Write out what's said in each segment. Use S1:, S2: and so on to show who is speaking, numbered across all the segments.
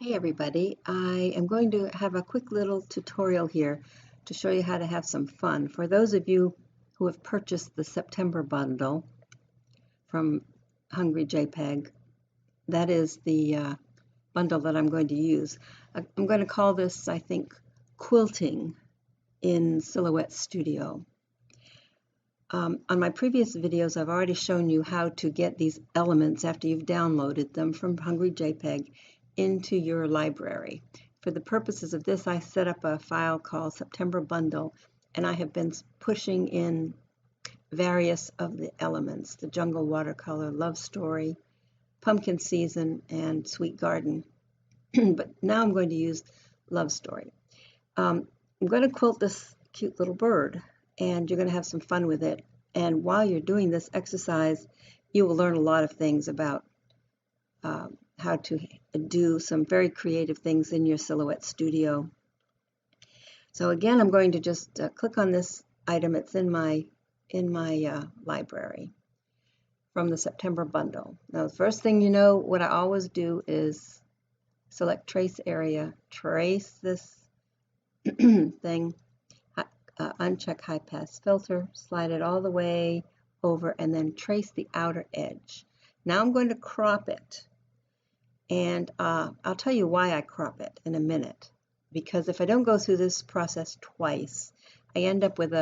S1: Hey everybody, I am going to have a quick little tutorial here to show you how to have some fun. For those of you who have purchased the September bundle from Hungry JPEG, that is the bundle that I'm going to use. I'm going to call this, I think, quilting in Silhouette Studio. On my previous videos, I've already shown you how to get these elements after you've downloaded them from Hungry JPEG into your library. For the purposes of this, I set up a file called September Bundle, and I have been pushing in various of the elements: the Jungle Watercolor, Love Story, Pumpkin Season, and Sweet Garden. But now I'm going to use Love Story. I'm going to quilt this cute little bird, and you're going to have some fun with it. And while you're doing this exercise, you will learn a lot of things about how to do some very creative things in your Silhouette Studio. So again, I'm going to just click on this item. It's in my library from the September bundle. Now, the first thing you know, what I always do is select Trace Area, trace this thing, uncheck High Pass Filter, slide it all the way over, and then trace the outer edge. Now I'm going to crop it. And I'll tell you why I crop it in a minute, because if I don't go through this process twice, I end up with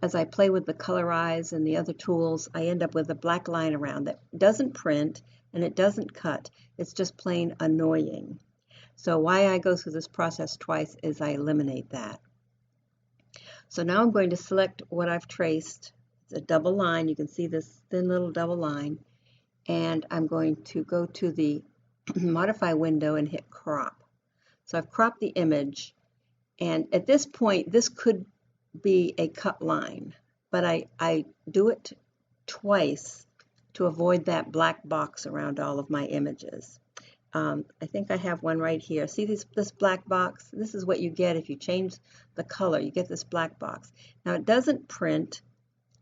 S1: as I play with the colorize and the other tools, I end up with a black line around that doesn't print and it doesn't cut. It's just plain annoying. So why I go through this process twice is I eliminate that. So now I'm going to select what I've traced. It's a double line. You can see this thin little double line. And I'm going to go to the modify window and hit crop. So I've cropped the image, and at this point this could be a cut line, but I do it twice to avoid that black box around all of my images. I think I have one right here. See this black box? This is what you get if you change the color. You get this black box. Now it doesn't print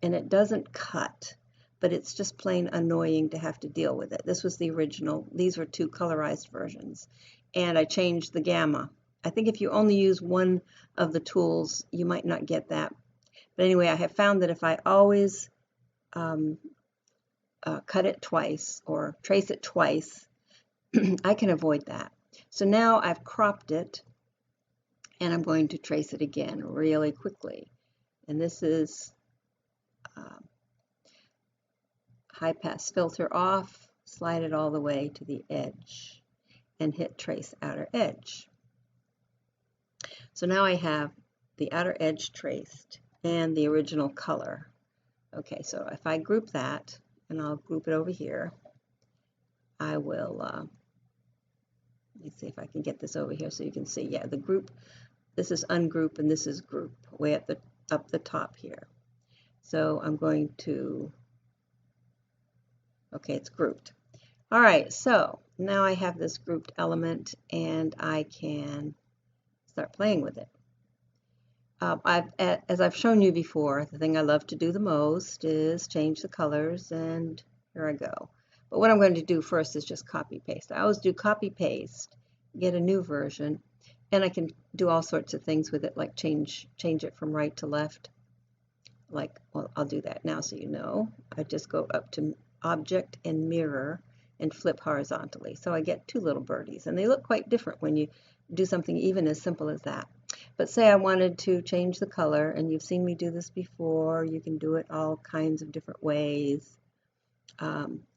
S1: and it doesn't cut, but it's just plain annoying to have to deal with it. This was the original. These were two colorized versions. And I changed the gamma. I think if you only use one of the tools, you might not get that. But anyway, I have found that if I always cut it twice or trace it twice, I can avoid that. So now I've cropped it, and I'm going to trace it again really quickly. And this is High Pass Filter off, slide it all the way to the edge, and hit Trace Outer Edge. So now I have the outer edge traced and the original color. Okay, so if I group that, and I'll group it over here, I will, let me see if I can get this over here so you can see. Yeah, the group, this is ungroup and this is group, way at up the top here. So I'm going to, okay, it's grouped. All right, so now I have this grouped element and I can start playing with it. As I've shown you before, the thing I love to do the most is change the colors, and here I go. But what I'm going to do first is just copy paste. I always do copy paste, get a new version, and I can do all sorts of things with it, like change it from right to left. Like, well, I'll do that now so you know. I just go up to Object and Mirror and flip horizontally. So I get two little birdies, and they look quite different when you do something even as simple as that. But say I wanted to change the color, and you've seen me do this before. You can do it all kinds of different ways.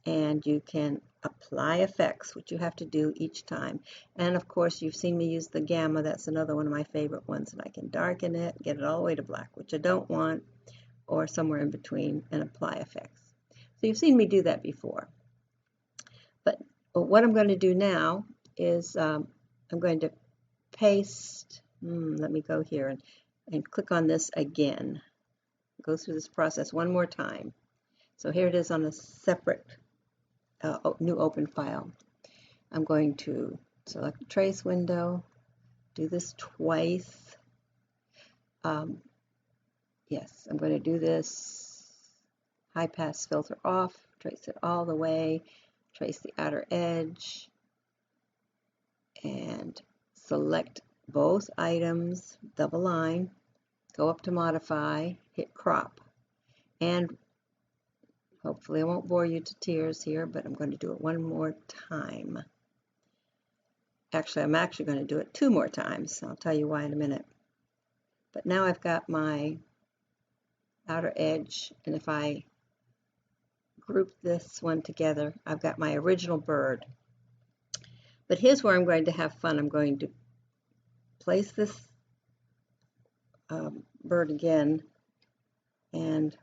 S1: And you can apply effects, which you have to do each time. And of course, you've seen me use the gamma. That's another one of my favorite ones. And I can darken it, get it all the way to black, which I don't want, or somewhere in between, and apply effects. So you've seen me do that before. But what I'm going to do now is I'm going to paste. Let me go here and click on this again. Go through this process one more time. So here it is on a separate new open file. I'm going to select the trace window, do this twice. Yes, I'm going to do this. High Pass Filter off, trace it all the way, trace the outer edge, and select both items, double line, go up to modify, hit crop, and hopefully I won't bore you to tears here, but I'm going to do it one more time. Actually, I'm actually going to do it 2 more times. I'll tell you why in a minute. But now I've got my outer edge, and if I group this one together, I've got my original bird. But here's where I'm going to have fun. I'm going to place this bird again, and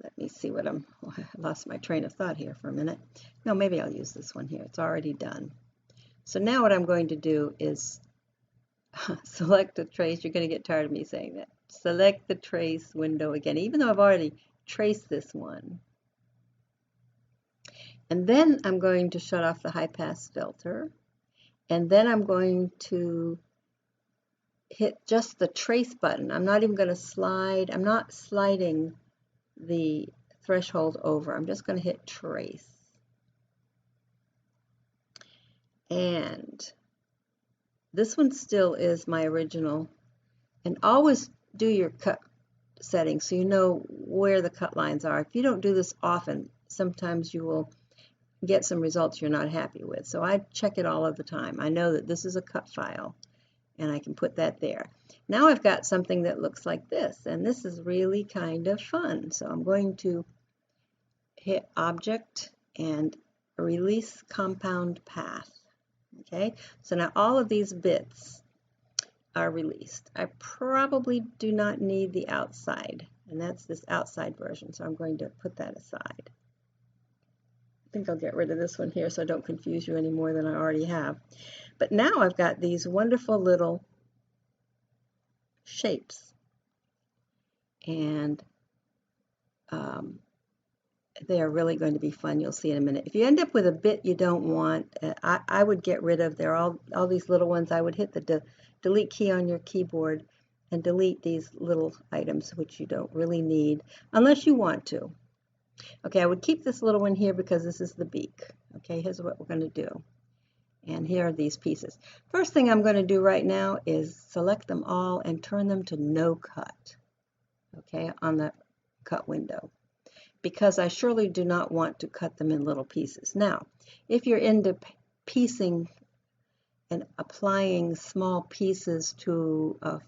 S1: let me see what I lost my train of thought here for a minute. No, maybe I'll use this one here. It's already done. So now what I'm going to do is select the trace. You're going to get tired of me saying that. Select the trace window again, even though I've already traced this one. And then I'm going to shut off the high pass filter. And then I'm going to hit just the trace button. I'm not even going to slide. I'm not sliding the threshold over. I'm just going to hit trace. And this one still is my original. And always do your cut settings so you know where the cut lines are. If you don't do this often, sometimes you will get some results you're not happy with. So I check it all of the time. I know that this is a cut file, and I can put that there. Now I've got something that looks like this, and this is really kind of fun. So I'm going to hit Object and Release Compound Path. Okay, so now all of these bits are released. I probably do not need the outside, and that's this outside version, so I'm going to put that aside. I think I'll get rid of this one here so I don't confuse you any more than I already have. But now I've got these wonderful little shapes, and they are really going to be fun. You'll see in a minute. If you end up with a bit you don't want, I would get rid of. They're all these little ones. I would hit the delete key on your keyboard and delete these little items which you don't really need unless you want to. Okay, I would keep this little one here because this is the beak. Okay, here's what we're going to do. And here are these pieces. First thing I'm going to do right now is select them all and turn them to no cut. Okay, on the cut window, because I surely do not want to cut them in little pieces. Now, if you're into piecing and applying small pieces to a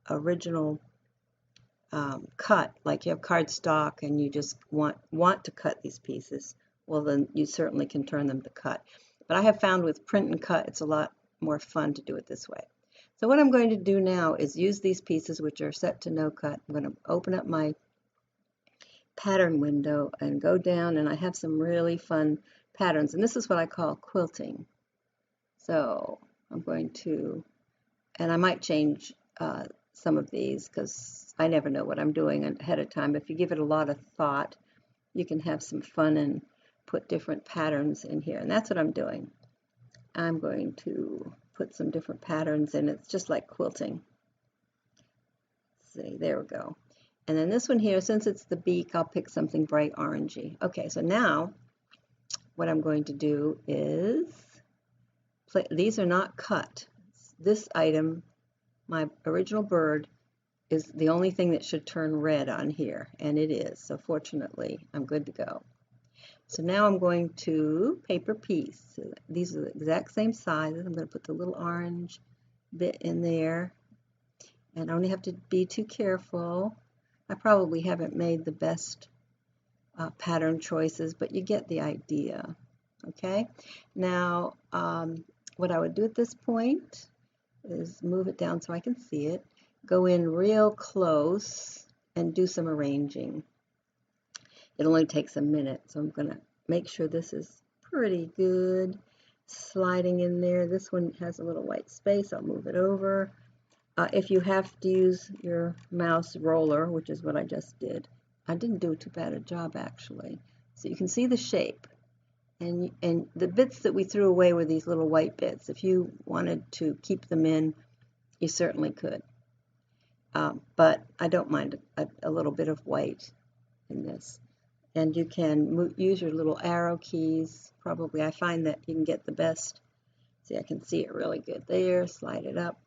S1: original cut, like you have cardstock and you just want to cut these pieces, well then you certainly can turn them to cut. But I have found with print and cut it's a lot more fun to do it this way. So what I'm going to do now is use these pieces which are set to no cut. I'm going to open up my pattern window and go down, and I have some really fun patterns, and this is what I call quilting. So I'm going to, and I might change some of these because I never know what I'm doing ahead of time. If you give it a lot of thought, you can have some fun and put different patterns in here, and that's what I'm doing. I'm going to put some different patterns in. It's just like quilting. Let's see, there we go. And then this one here, since it's the beak, I'll pick something bright orangey. Okay, so now what I'm going to do is, these are not cut. This item, my original bird, is the only thing that should turn red on here, and it is. So fortunately, I'm good to go. So now I'm going to paper piece. So these are the exact same sizes. I'm going to put the little orange bit in there, and I only have to be too careful. I probably haven't made the best pattern choices, but you get the idea. Okay, now what I would do at this point is move it down so I can see it, go in real close and do some arranging. It only takes a minute, so I'm going to make sure this is pretty good. Sliding in there. This one has a little white space. I'll move it over. If you have to use your mouse roller, which is what I just did, I didn't do too bad a job actually. So you can see the shape. And the bits that we threw away were these little white bits. If you wanted to keep them in, you certainly could. But I don't mind a little bit of white in this. And you can use your little arrow keys. Probably I find that you can get the best. See, I can see it really good there. Slide it up,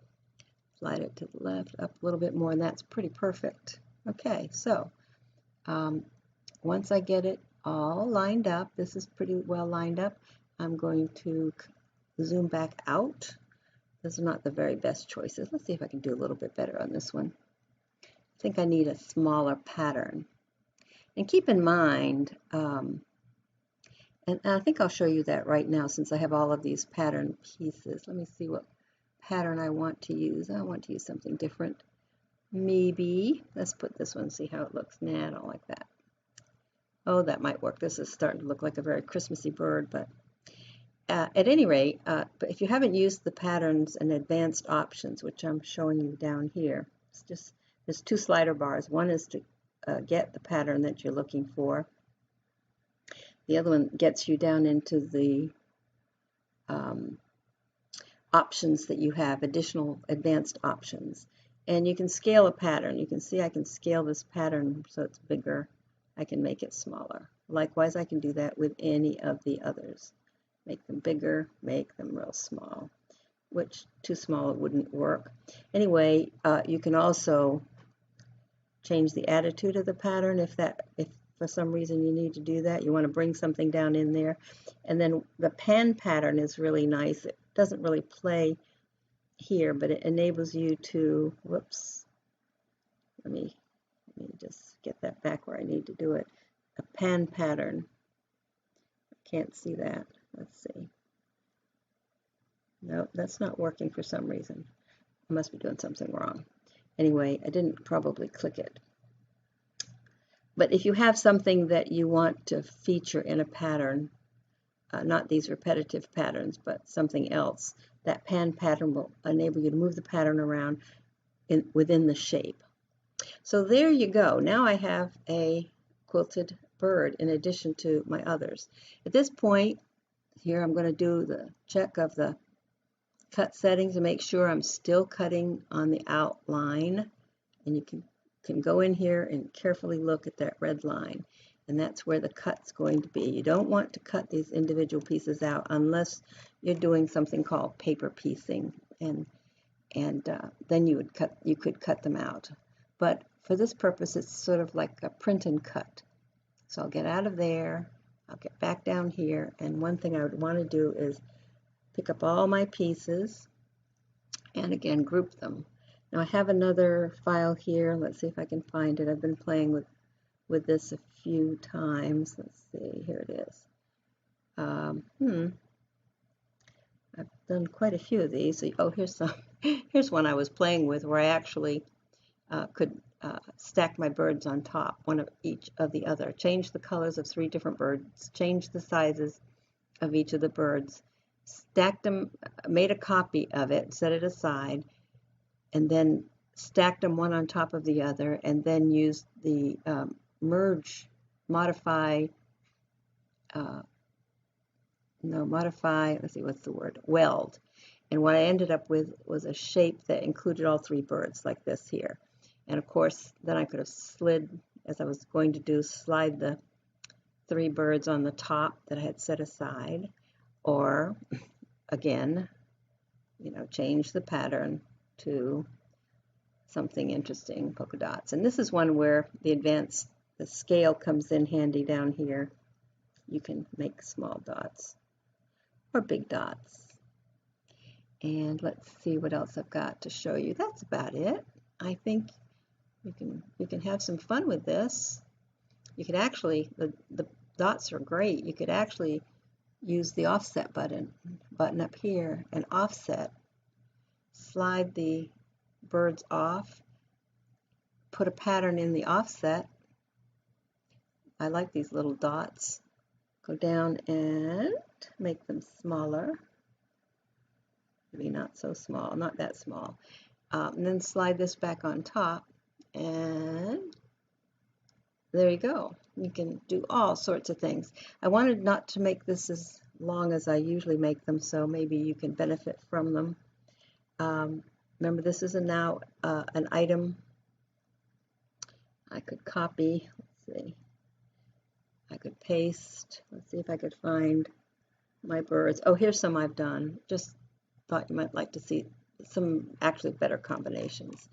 S1: slide it to the left, up a little bit more, and that's pretty perfect. Okay, so once I get it all lined up, this is pretty well lined up, I'm going to zoom back out. Those are not the very best choices. Let's see if I can do a little bit better on this one. I think I need a smaller pattern. And keep in mind, and I think I'll show you that right now since I have all of these pattern pieces. Let me see what pattern I want to use. I want to use something different. Maybe, let's put this one and see how it looks. Nah, I don't like that. Oh, that might work. This is starting to look like a very Christmassy bird, but at any rate, but if you haven't used the patterns and advanced options, which I'm showing you down here, it's just, there's two slider bars. One is to get the pattern that you're looking for. The other one gets you down into the options that you have, additional advanced options. And you can scale a pattern. You can see I can scale this pattern so it's bigger. I can make it smaller. Likewise, I can do that with any of the others. Make them bigger, make them real small, which too small it wouldn't work. Anyway, you can also change the attitude of the pattern if for some reason you need to do that. You want to bring something down in there. And then the pan pattern is really nice. It doesn't really play here, but it enables you to, whoops, let me just get that back where I need to do it. A pan pattern. I can't see that. Let's see. Nope, that's not working for some reason. I must be doing something wrong. Anyway, I didn't probably click it. But if you have something that you want to feature in a pattern, not these repetitive patterns, but something else, that pan pattern will enable you to move the pattern around within the shape. So there you go. Now I have a quilted bird in addition to my others. At this point, here I'm going to do the check of the cut settings to make sure I'm still cutting on the outline. And you can go in here and carefully look at that red line. And that's where the cut's going to be. You don't want to cut these individual pieces out unless you're doing something called paper piecing, and then you could cut them out. But for this purpose, it's sort of like a print and cut. So I'll get out of there. I'll get back down here, and one thing I would want to do is pick up all my pieces and again group them. Now I have another file here. Let's see if I can find it. I've been playing with this a few times. Let's see, here it is. I've done quite a few of these. So, oh, here's some. Here's one I was playing with where I actually could stack my birds on top, one of each of the other. Change the colors of 3 different birds, change the sizes of each of the birds, stacked them, made a copy of it, set it aside, and then stacked them one on top of the other, and then used the modify, let's see, what's the word, weld. And what I ended up with was a shape that included all 3 birds, like this here. And of course, then I could have slid, as I was going to do, slide the 3 birds on the top that I had set aside, or again, change the pattern to something interesting, polka dots. And this is one where the scale comes in handy down here. You can make small dots or big dots. And let's see what else I've got to show you. That's about it. I think you can have some fun with this. You could actually, the dots are great. You could actually use the offset button up here and offset. Slide the birds off. Put a pattern in the offset. I like these little dots. Go down and make them smaller. Maybe not so small, not that small. And then slide this back on top, and there you go. You can do all sorts of things. I wanted not to make this as long as I usually make them, so maybe you can benefit from them. Remember, this is now an item I could copy. Let's see. I could paste. Let's see if I could find my birds. Oh, here's some I've done. Just thought you might like to see some actually better combinations.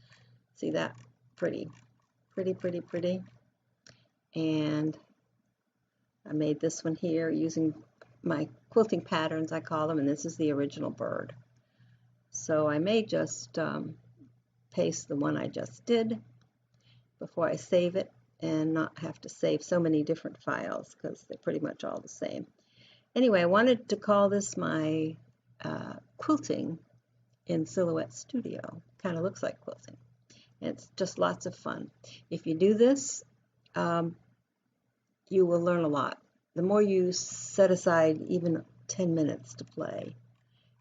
S1: See that? Pretty, pretty, pretty, pretty. And I made this one here using my quilting patterns, I call them, and this is the original bird. So I may just paste the one I just did before I save it and not have to save so many different files because they're pretty much all the same. Anyway, I wanted to call this my quilting in Silhouette Studio. Kind of looks like quilting. And it's just lots of fun. If you do this, you will learn a lot. The more you set aside even 10 minutes to play,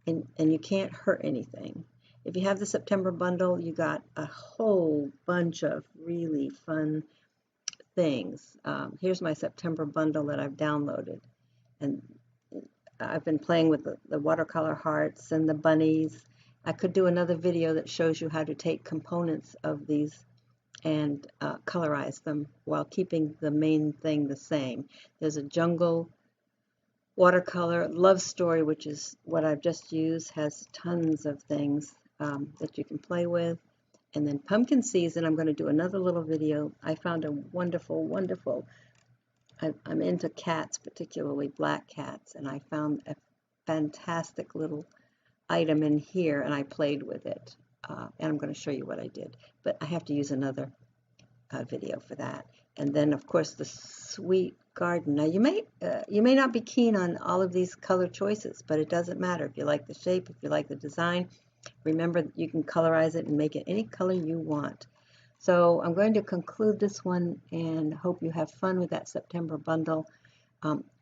S1: and you can't hurt anything. If you have the September bundle, you got a whole bunch of really fun things. Here's my September bundle that I've downloaded, and I've been playing with the watercolor hearts and the bunnies. I could do another video that shows you how to take components of these and colorize them while keeping the main thing the same. There's a jungle watercolor love story, which is what I've just used, has tons of things that you can play with. And then pumpkin season, I'm going to do another little video. I found a wonderful, I'm into cats, particularly black cats, and I found a fantastic little item in here, and I played with it. And I'm going to show you what I did, but I have to use another video for that. And then, of course, the sweet garden. Now, you may not be keen on all of these color choices, but it doesn't matter. If you like the shape, if you like the design, remember that you can colorize it and make it any color you want. So I'm going to conclude this one and hope you have fun with that September bundle.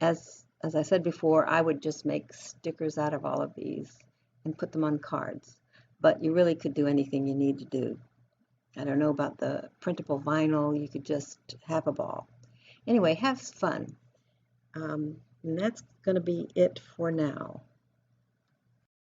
S1: As I said before, I would just make stickers out of all of these and put them on cards. But you really could do anything you need to do. I don't know about the printable vinyl. You could just have a ball. Anyway, have fun. And that's going to be it for now.